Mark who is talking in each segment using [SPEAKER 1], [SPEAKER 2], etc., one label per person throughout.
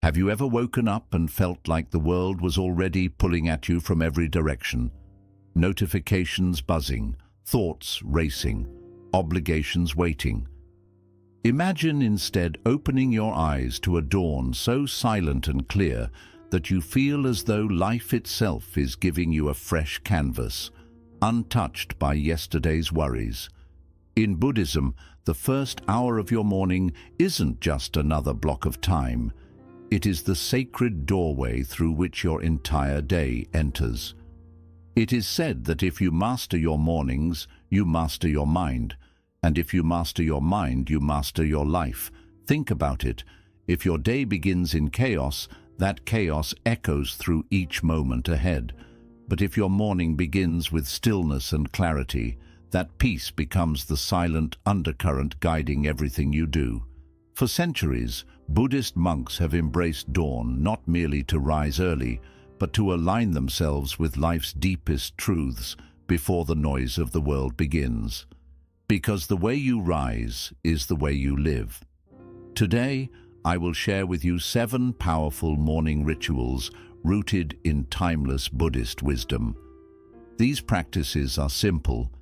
[SPEAKER 1] Have you ever woken up and felt like the world was already pulling at you from every direction? Notifications buzzing, thoughts racing, obligations waiting. Imagine instead opening your eyes to a dawn so silent and clear that you feel as though life itself is giving you a fresh canvas, untouched by yesterday's worries. In Buddhism, the first hour of your morning isn't just another block of time. It is the sacred doorway through which your entire day enters. It is said that if you master your mornings, you master your mind. And if you master your mind, you master your life. Think about it. If your day begins in chaos, that chaos echoes through each moment ahead. But if your morning begins with stillness and clarity, that peace becomes the silent undercurrent guiding everything you do. For centuries, Buddhist monks have embraced dawn not merely to rise early, but to align themselves with life's deepest truths before the noise of the world begins. Because the way you rise is the way you live. Today, I will share with you 7 powerful morning rituals rooted in timeless Buddhist wisdom. These practices are simple,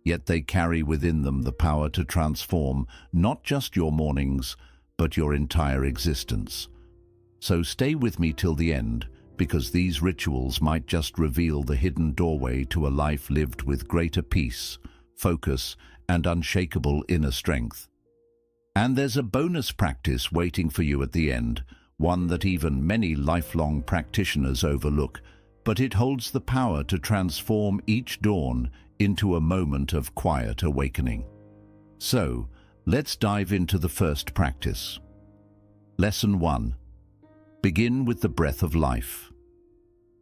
[SPEAKER 1] yet they carry within them the power to transform not just your mornings, but your entire existence. So stay with me till the end, because these rituals might just reveal the hidden doorway to a life lived with greater peace, focus, and unshakable inner strength. And there's a bonus practice waiting for you at the end, one that even many lifelong practitioners overlook, but it holds the power to transform each dawn into a moment of quiet awakening. So, let's dive into the first practice. Lesson 1. Begin with the breath of life.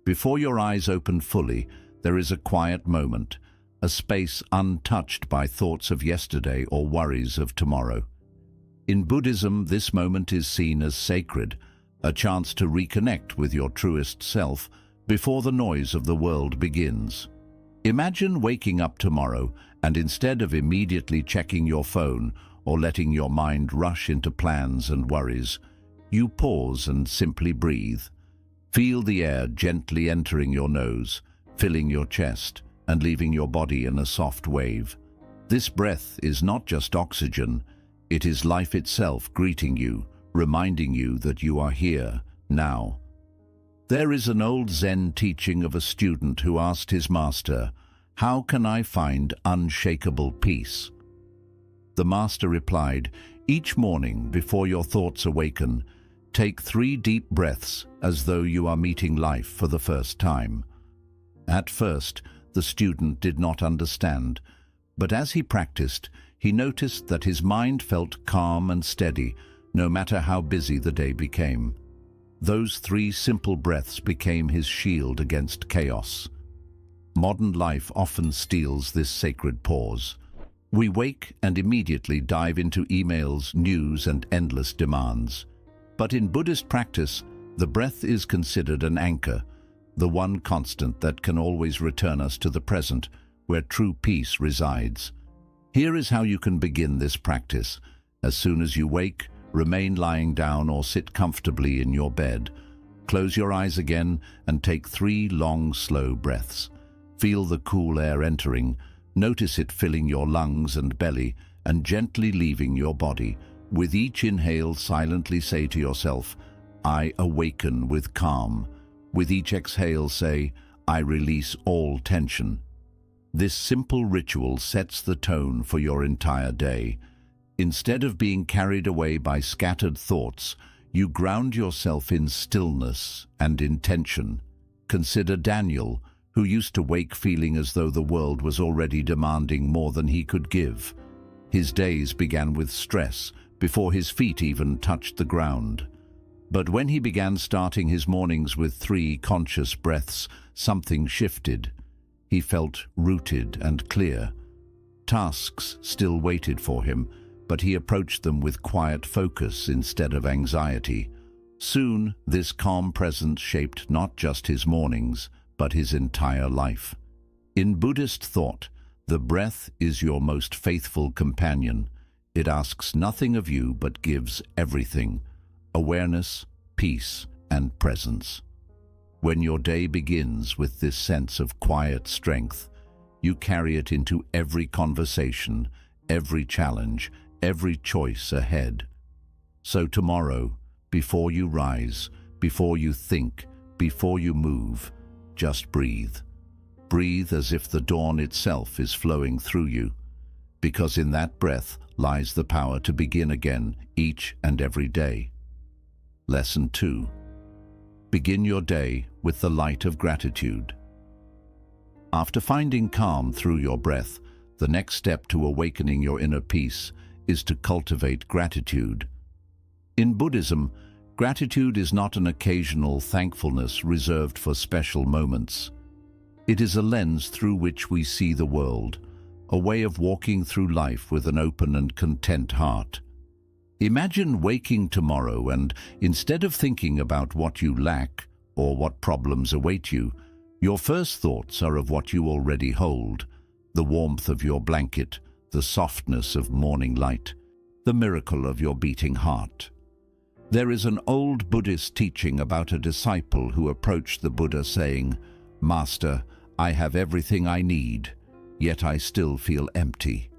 [SPEAKER 1] Before your eyes open fully, there is a quiet moment, a space untouched by thoughts of yesterday or worries of tomorrow. In Buddhism, this moment is seen as sacred, a chance to reconnect with your truest self before the noise of the world begins. Imagine waking up tomorrow and instead of immediately checking your phone or letting your mind rush into plans and worries, you pause and simply breathe. Feel the air gently entering your nose, filling your chest, and leaving your body in a soft wave. This breath is not just oxygen, it is life itself greeting you, reminding you that you are here, now. There is an old Zen teaching of a student who asked his master, "How can I find unshakable peace?" The master replied, "Each morning before your thoughts awaken, take 3 deep breaths as though you are meeting life for the first time." At first, the student did not understand, but as he practiced, he noticed that his mind felt calm and steady, no matter how busy the day became. Those 3 simple breaths became his shield against chaos. Modern life often steals this sacred pause. We wake and immediately dive into emails, news, and endless demands. But in Buddhist practice, the breath is considered an anchor, the one constant that can always return us to the present, where true peace resides. Here is how you can begin this practice. As soon as you wake, remain lying down or sit comfortably in your bed. Close your eyes again and take 3 long, slow breaths. Feel the cool air entering, notice it filling your lungs and belly and gently leaving your body. With each inhale, silently say to yourself, "I awaken with calm." With each exhale, say, "I release all tension." This simple ritual sets the tone for your entire day. Instead of being carried away by scattered thoughts, you ground yourself in stillness and intention. Consider Daniel, who used to wake feeling as though the world was already demanding more than he could give. His days began with stress, before his feet even touched the ground. But when he began starting his mornings with 3 conscious breaths, something shifted. He felt rooted and clear. Tasks still waited for him, but he approached them with quiet focus instead of anxiety. Soon, this calm presence shaped not just his mornings, but his entire life. In Buddhist thought, the breath is your most faithful companion. It asks nothing of you but gives everything: awareness, peace, and presence. When your day begins with this sense of quiet strength, you carry it into every conversation, every challenge, every choice ahead. So tomorrow, before you rise, before you think, before you move, just breathe. Breathe as if the dawn itself is flowing through you, because in that breath lies the power to begin again each and every day. Lesson 2. Begin your day with the light of gratitude. After finding calm through your breath, the next step to awakening your inner peace is to cultivate gratitude. In Buddhism, gratitude is not an occasional thankfulness reserved for special moments. It is a lens through which we see the world, a way of walking through life with an open and content heart. Imagine waking tomorrow and, instead of thinking about what you lack or what problems await you, your first thoughts are of what you already hold: the warmth of your blanket, the softness of morning light, the miracle of your beating heart. There is an old Buddhist teaching about a disciple who approached the Buddha saying, "Master, I have everything I need, yet I still feel empty."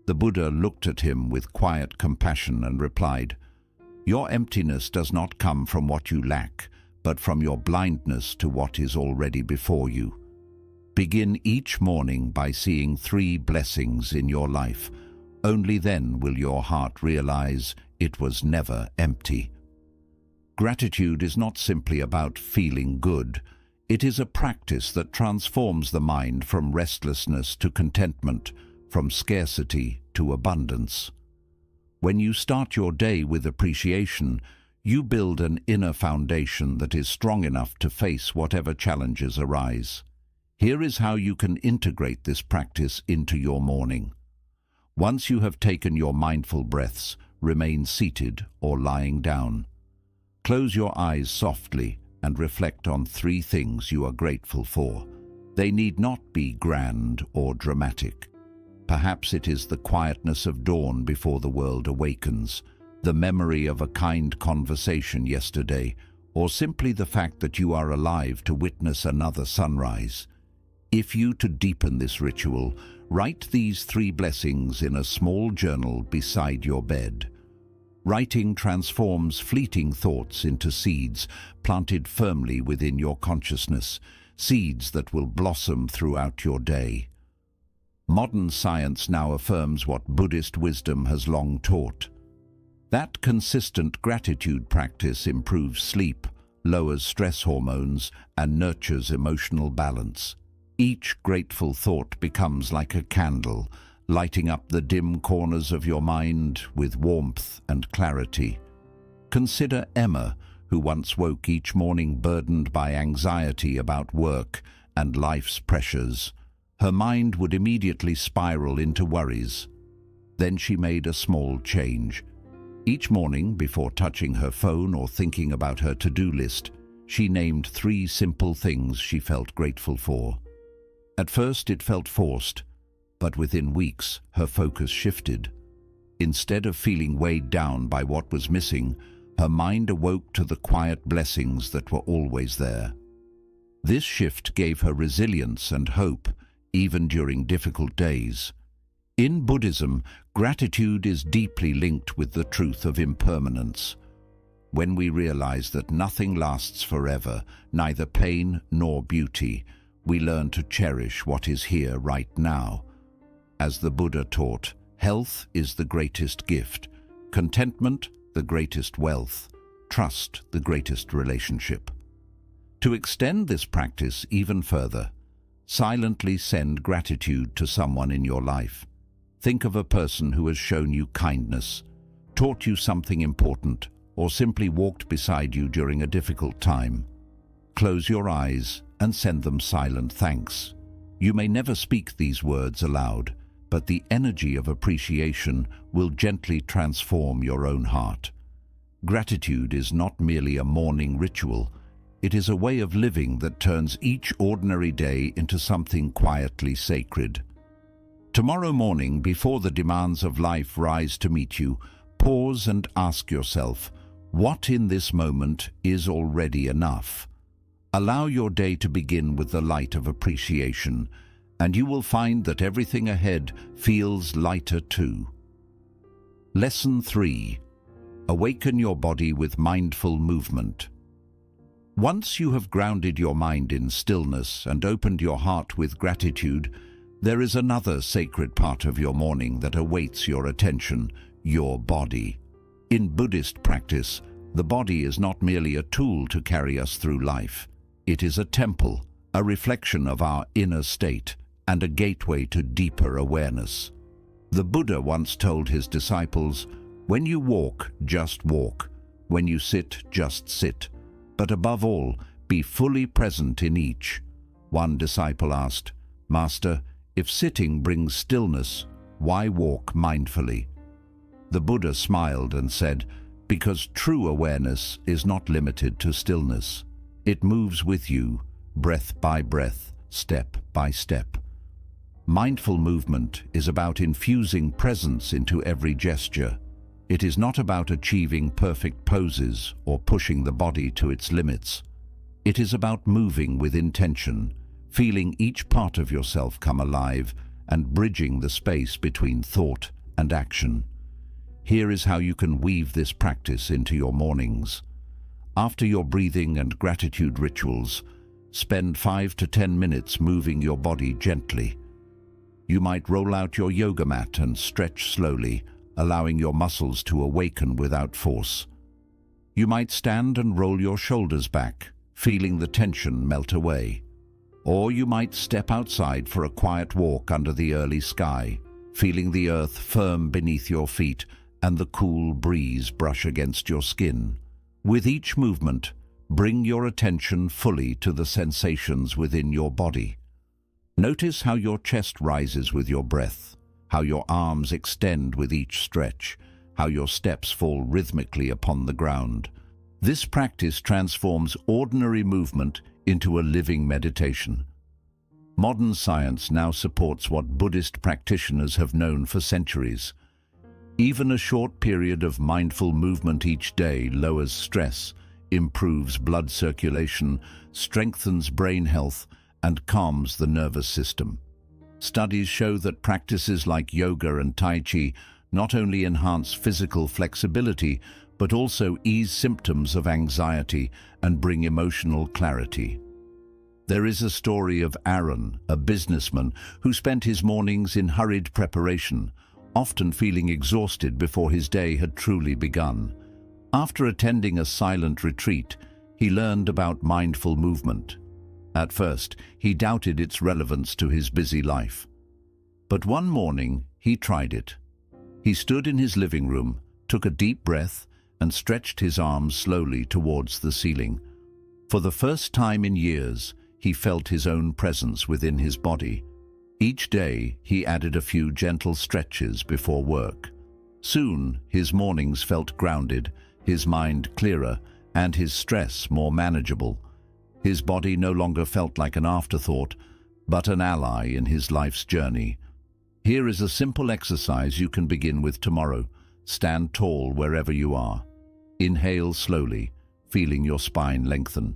[SPEAKER 1] The Buddha looked at him with quiet compassion and replied, "Your emptiness does not come from what you lack, but from your blindness to what is already before you. Begin each morning by seeing 3 blessings in your life. Only then will your heart realize it was never empty." Gratitude is not simply about feeling good. It is a practice that transforms the mind from restlessness to contentment, from scarcity to abundance. When you start your day with appreciation, you build an inner foundation that is strong enough to face whatever challenges arise. Here is how you can integrate this practice into your morning. Once you have taken your mindful breaths, remain seated or lying down. Close your eyes softly and reflect on 3 things you are grateful for. They need not be grand or dramatic. Perhaps it is the quietness of dawn before the world awakens, the memory of a kind conversation yesterday, or simply the fact that you are alive to witness another sunrise. If you to deepen this ritual, write these 3 blessings in a small journal beside your bed. Writing transforms fleeting thoughts into seeds planted firmly within your consciousness, seeds that will blossom throughout your day. Modern science now affirms what Buddhist wisdom has long taught. That consistent gratitude practice improves sleep, lowers stress hormones, and nurtures emotional balance. Each grateful thought becomes like a candle, lighting up the dim corners of your mind with warmth and clarity. Consider Emma, who once woke each morning burdened by anxiety about work and life's pressures. Her mind would immediately spiral into worries. Then she made a small change. Each morning, before touching her phone or thinking about her to-do list, she named 3 simple things she felt grateful for. At first it felt forced, but within weeks her focus shifted. Instead of feeling weighed down by what was missing, her mind awoke to the quiet blessings that were always there. This shift gave her resilience and hope, even during difficult days. In Buddhism, gratitude is deeply linked with the truth of impermanence. When we realize that nothing lasts forever, neither pain nor beauty, we learn to cherish what is here right now. As the Buddha taught, health is the greatest gift, contentment the greatest wealth, trust the greatest relationship. To extend this practice even further, silently send gratitude to someone in your life. Think of a person who has shown you kindness, taught you something important, or simply walked beside you during a difficult time. Close your eyes and send them silent thanks. You may never speak these words aloud, but the energy of appreciation will gently transform your own heart. Gratitude is not merely a morning ritual. It is a way of living that turns each ordinary day into something quietly sacred. Tomorrow morning, before the demands of life rise to meet you, pause and ask yourself, What in this moment is already enough? Allow your day to begin with the light of appreciation, and you will find that everything ahead feels lighter too. Lesson 3. Awaken your body with mindful movement. Once you have grounded your mind in stillness and opened your heart with gratitude, there is another sacred part of your morning that awaits your attention, your body. In Buddhist practice, the body is not merely a tool to carry us through life. It is a temple, a reflection of our inner state, and a gateway to deeper awareness. The Buddha once told his disciples, "When you walk, just walk. When you sit, just sit. But above all, be fully present in each." One disciple asked, "Master, if sitting brings stillness, why walk mindfully?" The Buddha smiled and said, "Because true awareness is not limited to stillness. It moves with you, breath by breath, step by step." Mindful movement is about infusing presence into every gesture. It is not about achieving perfect poses or pushing the body to its limits. It is about moving with intention, feeling each part of yourself come alive, and bridging the space between thought and action. Here is how you can weave this practice into your mornings. After your breathing and gratitude rituals, spend 5 to 10 minutes moving your body gently. You might roll out your yoga mat and stretch slowly, allowing your muscles to awaken without force. You might stand and roll your shoulders back, feeling the tension melt away. Or you might step outside for a quiet walk under the early sky, feeling the earth firm beneath your feet and the cool breeze brush against your skin. With each movement, bring your attention fully to the sensations within your body. Notice how your chest rises with your breath, how your arms extend with each stretch, how your steps fall rhythmically upon the ground. This practice transforms ordinary movement into a living meditation. Modern science now supports what Buddhist practitioners have known for centuries. Even a short period of mindful movement each day lowers stress, improves blood circulation, strengthens brain health, and calms the nervous system. Studies show that practices like yoga and Tai Chi not only enhance physical flexibility, but also ease symptoms of anxiety and bring emotional clarity. There is a story of Aaron, a businessman, who spent his mornings in hurried preparation, often feeling exhausted before his day had truly begun. After attending a silent retreat, he learned about mindful movement. At first, he doubted its relevance to his busy life. But one morning, he tried it. He stood in his living room, took a deep breath, and stretched his arms slowly towards the ceiling. For the first time in years, he felt his own presence within his body. Each day, he added a few gentle stretches before work. Soon, his mornings felt grounded, his mind clearer, and his stress more manageable. His body no longer felt like an afterthought, but an ally in his life's journey. Here is a simple exercise you can begin with tomorrow. Stand tall wherever you are. Inhale slowly, feeling your spine lengthen.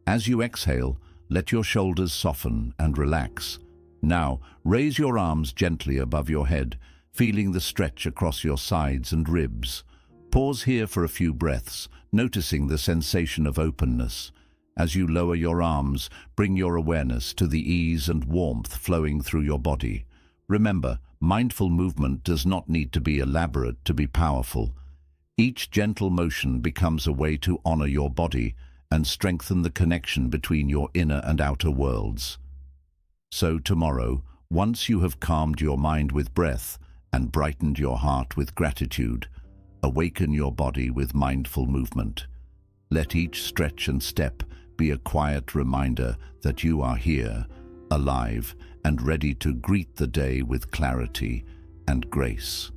[SPEAKER 1] As you exhale, let your shoulders soften and relax. Now, raise your arms gently above your head, feeling the stretch across your sides and ribs. Pause here for a few breaths, noticing the sensation of openness. As you lower your arms, bring your awareness to the ease and warmth flowing through your body. Remember, mindful movement does not need to be elaborate to be powerful. Each gentle motion becomes a way to honor your body and strengthen the connection between your inner and outer worlds. So tomorrow, once you have calmed your mind with breath and brightened your heart with gratitude, awaken your body with mindful movement. Let each stretch and step be a quiet reminder that you are here, alive, and ready to greet the day with clarity and grace.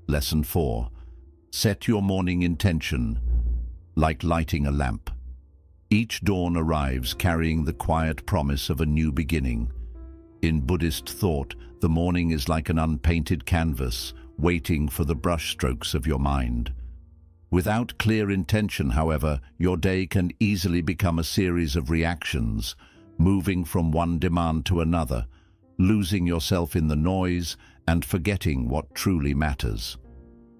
[SPEAKER 1] Lesson 4. Set your morning intention like lighting a lamp. Each dawn arrives carrying the quiet promise of a new beginning. In Buddhist thought, the morning is like an unpainted canvas, waiting for the brushstrokes of your mind. Without clear intention, however, your day can easily become a series of reactions, moving from one demand to another, losing yourself in the noise and forgetting what truly matters.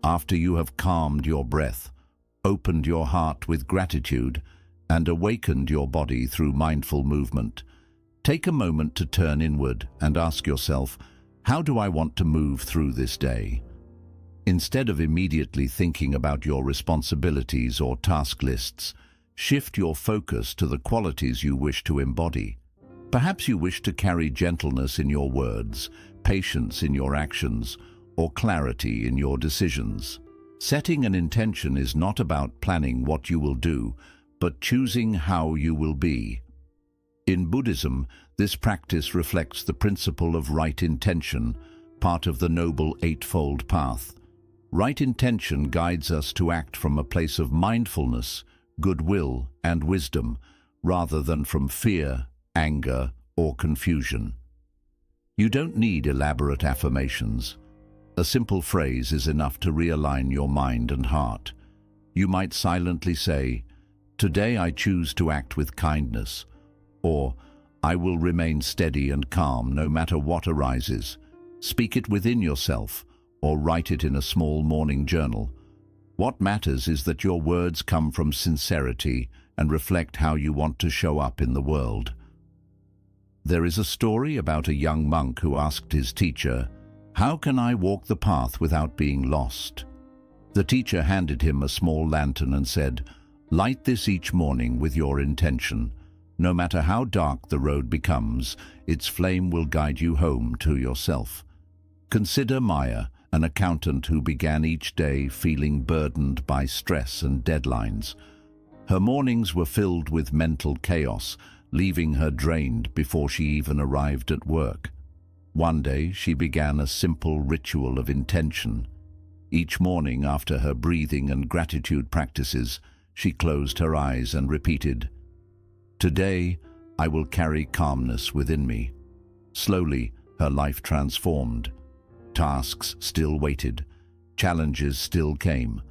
[SPEAKER 1] After you have calmed your breath, opened your heart with gratitude, and awakened your body through mindful movement, take a moment to turn inward and ask yourself, how do I want to move through this day? Instead of immediately thinking about your responsibilities or task lists, shift your focus to the qualities you wish to embody. Perhaps you wish to carry gentleness in your words, patience in your actions, or clarity in your decisions. Setting an intention is not about planning what you will do, but choosing how you will be. In Buddhism, this practice reflects the principle of right intention, part of the Noble Eightfold Path. Right intention guides us to act from a place of mindfulness, goodwill, and wisdom, rather than from fear, anger, or confusion. You don't need elaborate affirmations. A simple phrase is enough to realign your mind and heart. You might silently say, "Today I choose to act with kindness," or "I will remain steady and calm no matter what arises." Speak it within yourself, or write it in a small morning journal. What matters is that your words come from sincerity and reflect how you want to show up in the world. There is a story about a young monk who asked his teacher, "How can I walk the path without being lost?" The teacher handed him a small lantern and said, "Light this each morning with your intention. No matter how dark the road becomes, its flame will guide you home to yourself." Consider Maya, an accountant who began each day feeling burdened by stress and deadlines. Her mornings were filled with mental chaos, leaving her drained before she even arrived at work. One day, she began a simple ritual of intention. Each morning, after her breathing and gratitude practices, she closed her eyes and repeated, "Today, I will carry calmness within me." Slowly, her life transformed. Tasks still waited, challenges still came,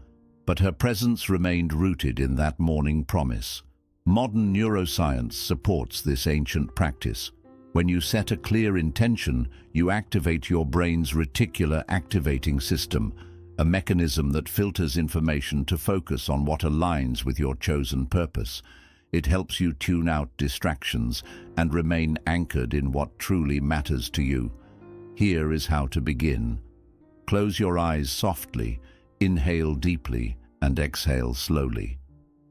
[SPEAKER 1] but her presence remained rooted in that morning promise. Modern neuroscience supports this ancient practice. When you set a clear intention, you activate your brain's reticular activating system, a mechanism that filters information to focus on what aligns with your chosen purpose. It helps you tune out distractions and remain anchored in what truly matters to you. Here is how to begin. Close your eyes softly, inhale deeply, and exhale slowly.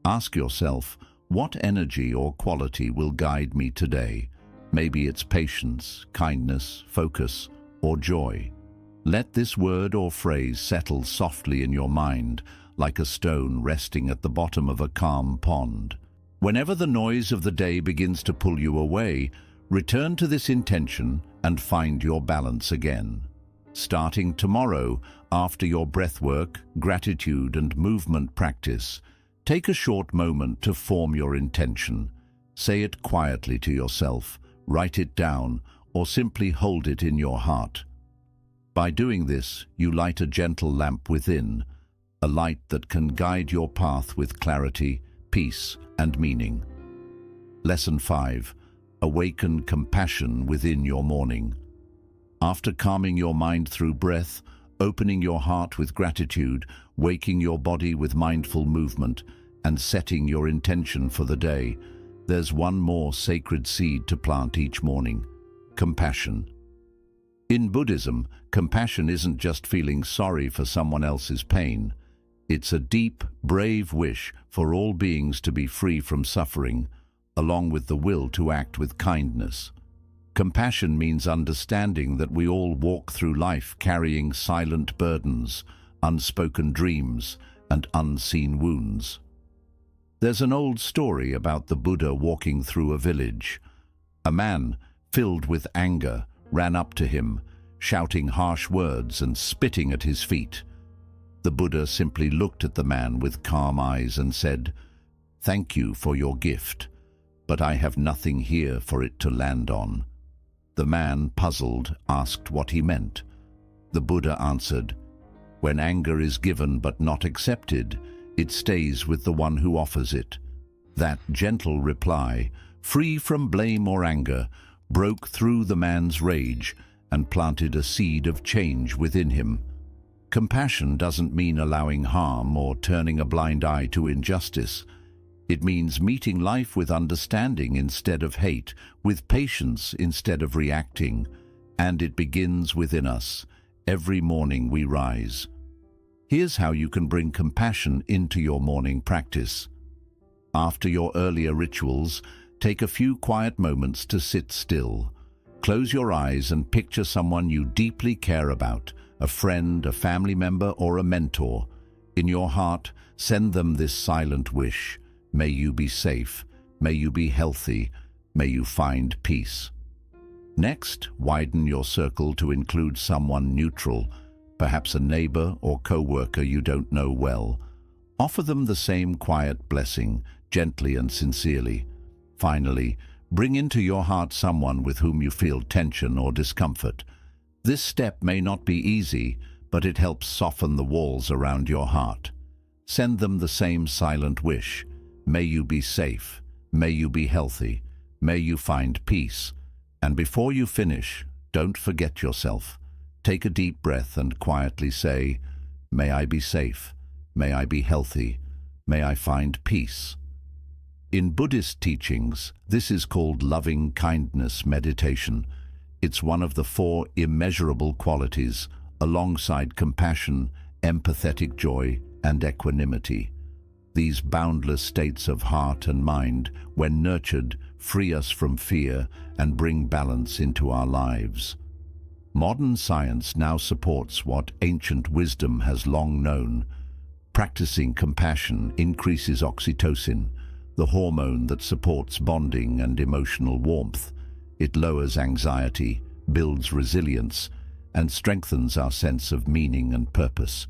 [SPEAKER 1] Ask yourself, what energy or quality will guide me today? Maybe it's patience, kindness, focus, or joy. Let this word or phrase settle softly in your mind, like a stone resting at the bottom of a calm pond. Whenever the noise of the day begins to pull you away, return to this intention and find your balance again. Starting tomorrow, after your breathwork, gratitude, and movement practice, take a short moment to form your intention. Say it quietly to yourself, write it down, or simply hold it in your heart. By doing this, you light a gentle lamp within, a light that can guide your path with clarity, peace, and meaning. Lesson 5. Awaken compassion within your morning. After calming your mind through breath, opening your heart with gratitude, waking your body with mindful movement, and setting your intention for the day, there's one more sacred seed to plant each morning: compassion. In Buddhism, compassion isn't just feeling sorry for someone else's pain. It's a deep, brave wish for all beings to be free from suffering, along with the will to act with kindness. Compassion means understanding that we all walk through life carrying silent burdens, unspoken dreams, and unseen wounds. There's an old story about the Buddha walking through a village. A man, filled with anger, ran up to him, shouting harsh words and spitting at his feet. The Buddha simply looked at the man with calm eyes and said, "Thank you for your gift, but I have nothing here for it to land on." The man, puzzled, asked what he meant. The Buddha answered, "When anger is given but not accepted, It stays with the one who offers it. That gentle reply, free from blame or anger, broke through the man's rage and planted a seed of change within him. Compassion doesn't mean allowing harm or turning a blind eye to injustice. It means meeting life with understanding instead of hate, with patience instead of reacting. And it begins within us, every morning we rise. Here's how you can bring compassion into your morning practice. After your earlier rituals, take a few quiet moments to sit still. Close your eyes and picture someone you deeply care about, a friend, a family member, or a mentor. In your heart, send them this silent wish. May you be safe. May you be healthy. May you find peace. Next, widen your circle to include someone neutral, perhaps a neighbor or co-worker you don't know well. Offer them the same quiet blessing, gently and sincerely. Finally, bring into your heart someone with whom you feel tension or discomfort. This step may not be easy, but it helps soften the walls around your heart. Send them the same silent wish. May you be safe. May you be healthy. May you find peace. And before you finish, don't forget yourself. Take a deep breath and quietly say, "May I be safe. May I be healthy. May I find peace." In Buddhist teachings, this is called loving kindness meditation. It's one of the 4 immeasurable qualities, alongside compassion, empathetic joy, and equanimity. These boundless states of heart and mind, when nurtured, free us from fear and bring balance into our lives. Modern science now supports what ancient wisdom has long known. Practicing compassion increases oxytocin, the hormone that supports bonding and emotional warmth. It lowers anxiety, builds resilience, and strengthens our sense of meaning and purpose.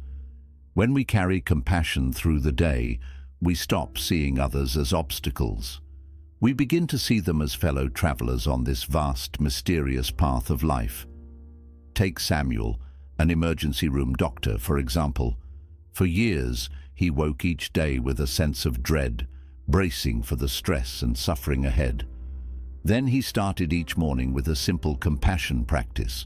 [SPEAKER 1] When we carry compassion through the day, we stop seeing others as obstacles. We begin to see them as fellow travelers on this vast, mysterious path of life. Take Samuel, an emergency room doctor, for example. For years, he woke each day with a sense of dread, bracing for the stress and suffering ahead. Then he started each morning with a simple compassion practice.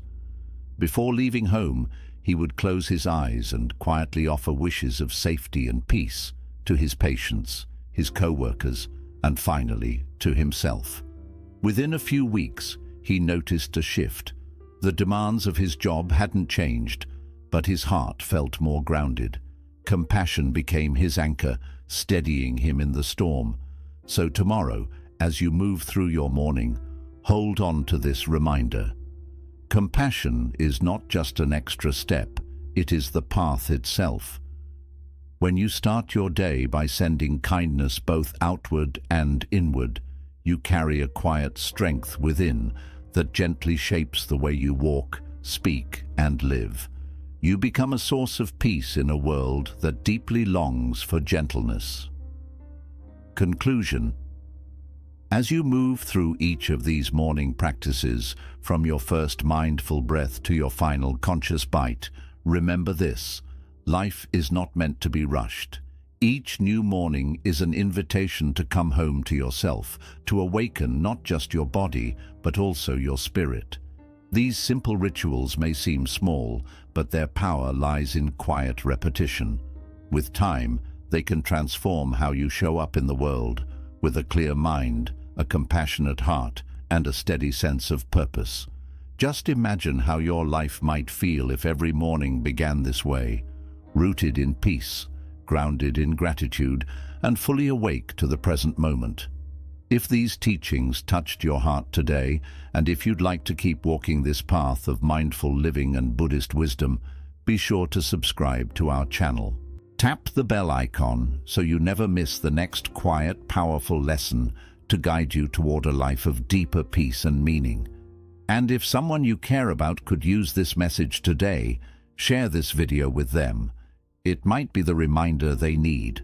[SPEAKER 1] Before leaving home, he would close his eyes and quietly offer wishes of safety and peace to his patients, his co-workers, and finally to himself. Within a few weeks, he noticed a shift. The demands of his job hadn't changed, but his heart felt more grounded. Compassion became his anchor, steadying him in the storm. So tomorrow, as you move through your morning, hold on to this reminder. Compassion is not just an extra step, it is the path itself. When you start your day by sending kindness both outward and inward, you carry a quiet strength within that gently shapes the way you walk, speak, and live. You become a source of peace in a world that deeply longs for gentleness. Conclusion. As you move through each of these morning practices, from your first mindful breath to your final conscious bite, remember this: life is not meant to be rushed. Each new morning is an invitation to come home to yourself, to awaken not just your body, but also your spirit. These simple rituals may seem small, but their power lies in quiet repetition. With time, they can transform how you show up in the world, with a clear mind, a compassionate heart, and a steady sense of purpose. Just imagine how your life might feel if every morning began this way, rooted in peace, grounded in gratitude, and fully awake to the present moment. If these teachings touched your heart today, and if you'd like to keep walking this path of mindful living and Buddhist wisdom, be sure to subscribe to our channel. Tap the bell icon so you never miss the next quiet, powerful lesson to guide you toward a life of deeper peace and meaning. And if someone you care about could use this message today, share this video with them. It might be the reminder they need.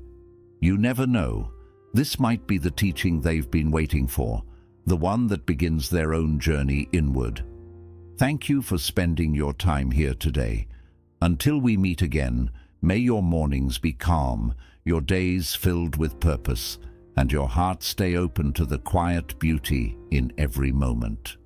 [SPEAKER 1] You never know. This might be the teaching they've been waiting for, the one that begins their own journey inward. Thank you for spending your time here today. Until we meet again, may your mornings be calm, your days filled with purpose, and your heart stay open to the quiet beauty in every moment.